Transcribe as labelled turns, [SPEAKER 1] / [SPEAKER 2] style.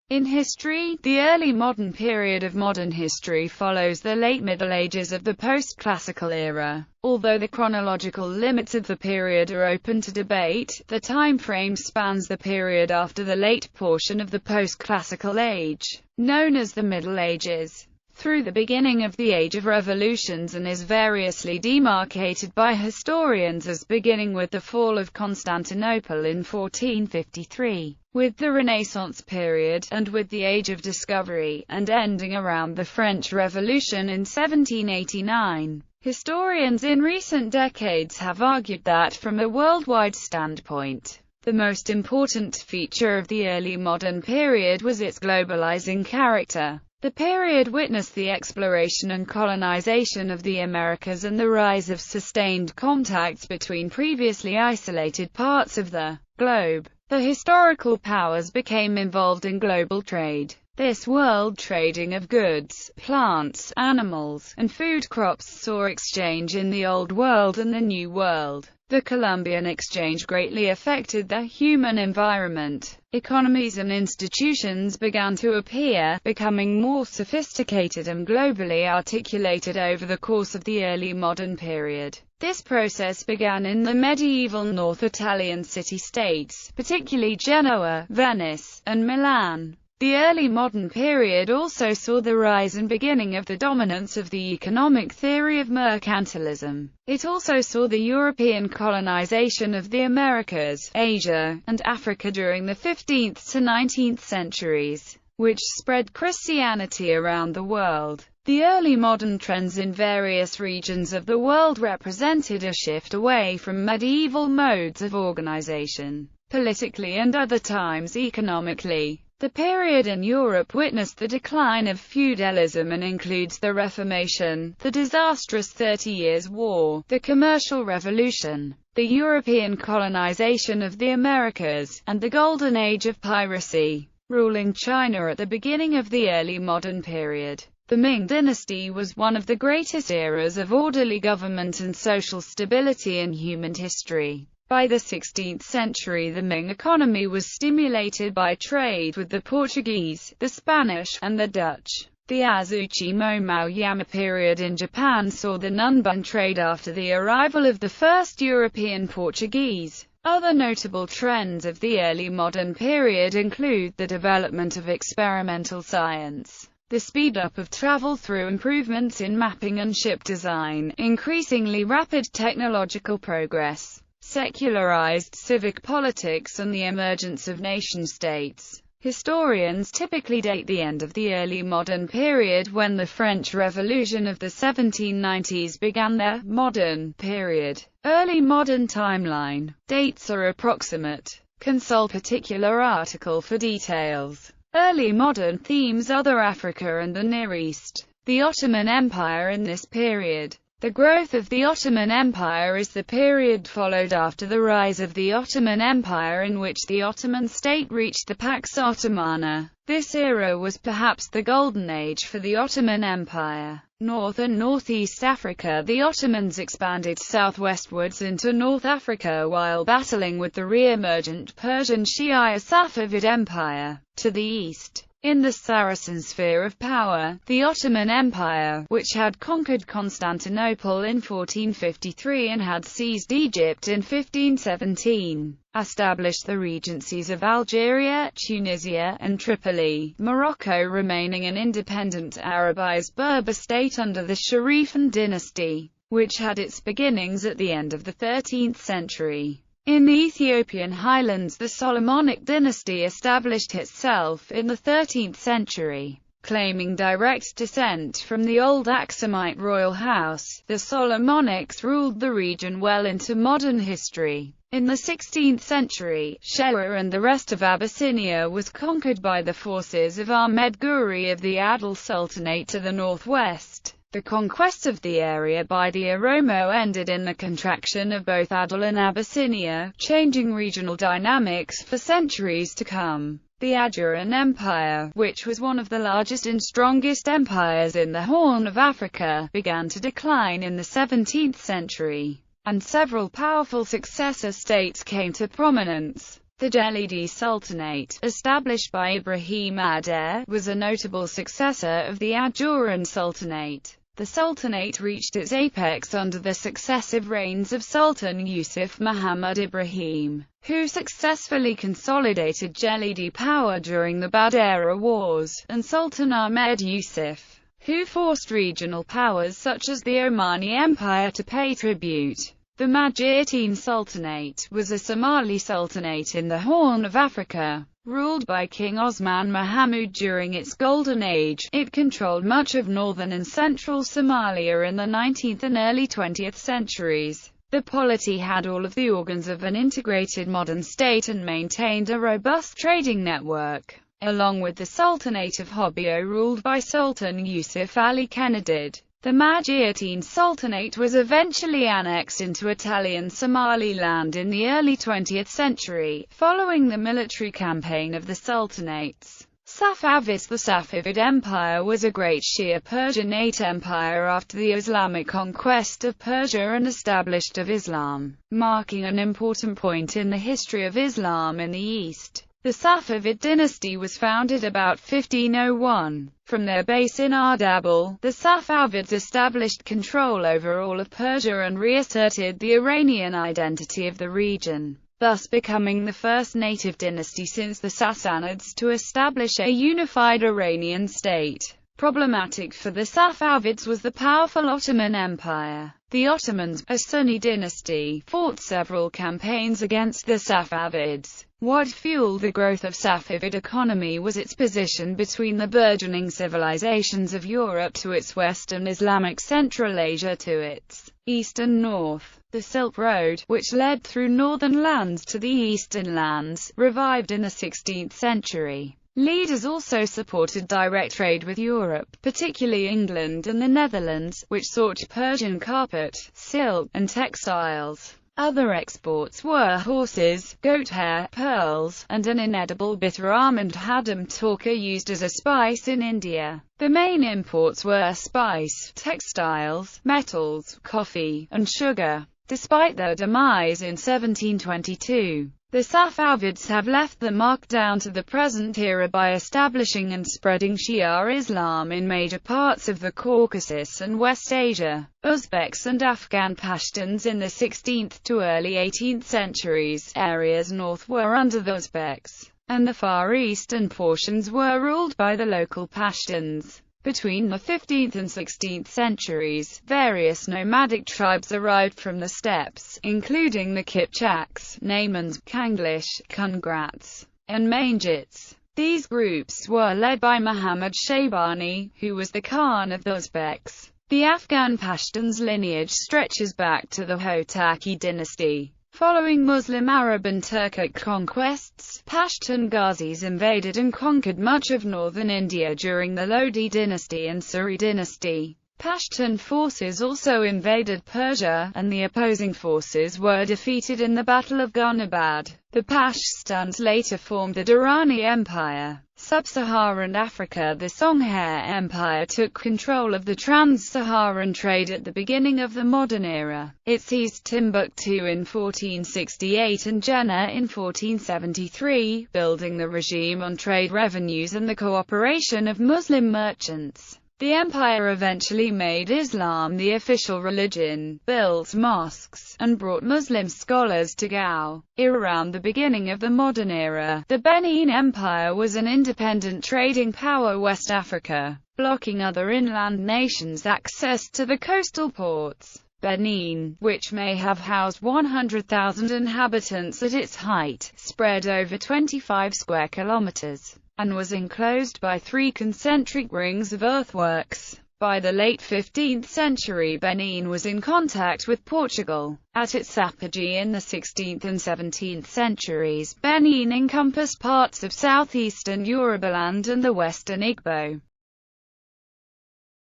[SPEAKER 1] In history, the early modern period of modern history follows the late Middle Ages of the post-classical era. Although the chronological limits of the period are open to debate, the time frame spans the period after the late portion of the post-classical age, known as the Middle Ages, through the beginning of the Age of Revolutions, and is variously demarcated by historians as beginning with the fall of Constantinople in 1453, with the Renaissance period, and with the Age of Discovery, and ending around the French Revolution in 1789. Historians in recent decades have argued that, from a worldwide standpoint, the most important feature of the early modern period was its globalizing character. The period witnessed the exploration and colonization of the Americas and the rise of sustained contacts between previously isolated parts of the globe. The historical powers became involved in global trade. This world trading of goods, plants, animals, and food crops saw exchange in the Old World and the New World. The Columbian Exchange greatly affected the human environment. Economies and institutions began to appear, becoming more sophisticated and globally articulated over the course of the early modern period. This process began in the medieval North Italian city-states, particularly Genoa, Venice, and Milan. The early modern period also saw the rise and beginning of the dominance of the economic theory of mercantilism. It also saw the European colonization of the Americas, Asia, and Africa during the 15th to 19th centuries, which spread Christianity around the world. The early modern trends in various regions of the world represented a shift away from medieval modes of organization, politically and other times economically. The period in Europe witnessed the decline of feudalism and includes the Reformation, the disastrous 30 Years' War, the Commercial Revolution, the European colonization of the Americas, and the Golden Age of piracy, ruling China at the beginning of the early modern period. The Ming Dynasty was one of the greatest eras of orderly government and social stability in human history. By the 16th century, the Ming economy was stimulated by trade with the Portuguese, the Spanish, and the Dutch. The Azuchi Momoyama period in Japan saw the Nunbun trade after the arrival of the first European Portuguese. Other notable trends of the early modern period include the development of experimental science, the speed-up of travel through improvements in mapping and ship design, increasingly rapid technological progress, secularized civic politics, and the emergence of nation-states. Historians typically date the end of the early modern period when the French Revolution of the 1790s began their modern period. Early modern timeline. Dates are approximate. Consult particular article for details. Early modern themes: Other Africa and the Near East. The Ottoman Empire in this period. The growth of the Ottoman Empire is the period followed after the rise of the Ottoman Empire in which the Ottoman state reached the Pax Ottomana. This era was perhaps the golden age for the Ottoman Empire. North and Northeast Africa. The Ottomans expanded southwestwards into North Africa while battling with the re-emergent Persian Shia Safavid Empire. To the east, in the Saracen sphere of power, the Ottoman Empire, which had conquered Constantinople in 1453 and had seized Egypt in 1517, established the regencies of Algeria, Tunisia, and Tripoli, Morocco remaining an independent Arabized Berber state under the Sharifan dynasty, which had its beginnings at the end of the 13th century. In the Ethiopian highlands, the Solomonic Dynasty established itself in the 13th century. Claiming direct descent from the old Aksumite royal house, the Solomonics ruled the region well into modern history. In the 16th century, Shewa and the rest of Abyssinia was conquered by the forces of Ahmed Guri of the Adal Sultanate to the northwest. The conquest of the area by the Oromo ended in the contraction of both Adal and Abyssinia, changing regional dynamics for centuries to come. The Ajuran Empire, which was one of the largest and strongest empires in the Horn of Africa, began to decline in the 17th century, and several powerful successor states came to prominence. The D Sultanate, established by Ibrahim Adair, was a notable successor of the Ajuran Sultanate. The Sultanate reached its apex under the successive reigns of Sultan Yusuf Muhammad Ibrahim, who successfully consolidated Gelidi power during the Badera Wars, and Sultan Ahmed Yusuf, who forced regional powers such as the Omani Empire to pay tribute. The Majeerteen Sultanate was a Somali sultanate in the Horn of Africa, ruled by King Osman Mahamuud during its golden age. It controlled much of northern and central Somalia in the 19th and early 20th centuries. The polity had all of the organs of an integrated modern state and maintained a robust trading network, along with the Sultanate of Hobyo ruled by Sultan Yusuf Ali Kenadid. The Majeerteen Sultanate was eventually annexed into Italian Somaliland in the early 20th century, following the military campaign of the Sultanates. Safavids. The Safavid Empire was a great Shia Persianate empire after the Islamic conquest of Persia and established of Islam, marking an important point in the history of Islam in the East. The Safavid dynasty was founded about 1501. From their base in Ardabil, the Safavids established control over all of Persia and reasserted the Iranian identity of the region, thus becoming the first native dynasty since the Sassanids to establish a unified Iranian state. Problematic for the Safavids was the powerful Ottoman Empire. The Ottomans, a Sunni dynasty, fought several campaigns against the Safavids. What fueled the growth of Safavid economy was its position between the burgeoning civilizations of Europe to its west and Islamic Central Asia to its east and north. The Silk Road, which led through northern lands to the eastern lands, revived in the 16th century. Leaders also supported direct trade with Europe, particularly England and the Netherlands, which sought Persian carpet, silk, and textiles. Other exports were horses, goat hair, pearls, and an inedible bitter almond hadam torka used as a spice in India. The main imports were spice, textiles, metals, coffee, and sugar. Despite their demise in 1722, the Safavids have left the mark down to the present era by establishing and spreading Shia Islam in major parts of the Caucasus and West Asia. Uzbeks and Afghan Pashtuns in the 16th to early 18th centuries, areas north were under the Uzbeks, and the far eastern portions were ruled by the local Pashtuns. Between the 15th and 16th centuries, various nomadic tribes arrived from the steppes, including the Kipchaks, Naimans, Kanglish, Kungrats, and Mangits. These groups were led by Muhammad Shaybani, who was the Khan of the Uzbeks. The Afghan Pashtuns' lineage stretches back to the Hotaki dynasty. Following Muslim, Arab and Turkic conquests, Pashtun Ghazis invaded and conquered much of northern India during the Lodi dynasty and Suri dynasty. Pashtun forces also invaded Persia, and the opposing forces were defeated in the Battle of Ghuznabad. The Pashtuns later formed the Durrani Empire. Sub-Saharan Africa. The Songhair Empire took control of the trans-Saharan trade at the beginning of the modern era. It seized Timbuktu in 1468 and Jannah in 1473, building the regime on trade revenues and the cooperation of Muslim merchants. The empire eventually made Islam the official religion, built mosques, and brought Muslim scholars to Gao. Around the beginning of the modern era, the Benin Empire was an independent trading power West Africa, blocking other inland nations' access to the coastal ports. Benin, which may have housed 100,000 inhabitants at its height, spread over 25 square kilometers, and was enclosed by 3 concentric rings of earthworks. By the late 15th century, Benin was in contact with Portugal. At its apogee in the 16th and 17th centuries, Benin encompassed parts of southeastern Yorubaland and the western Igbo.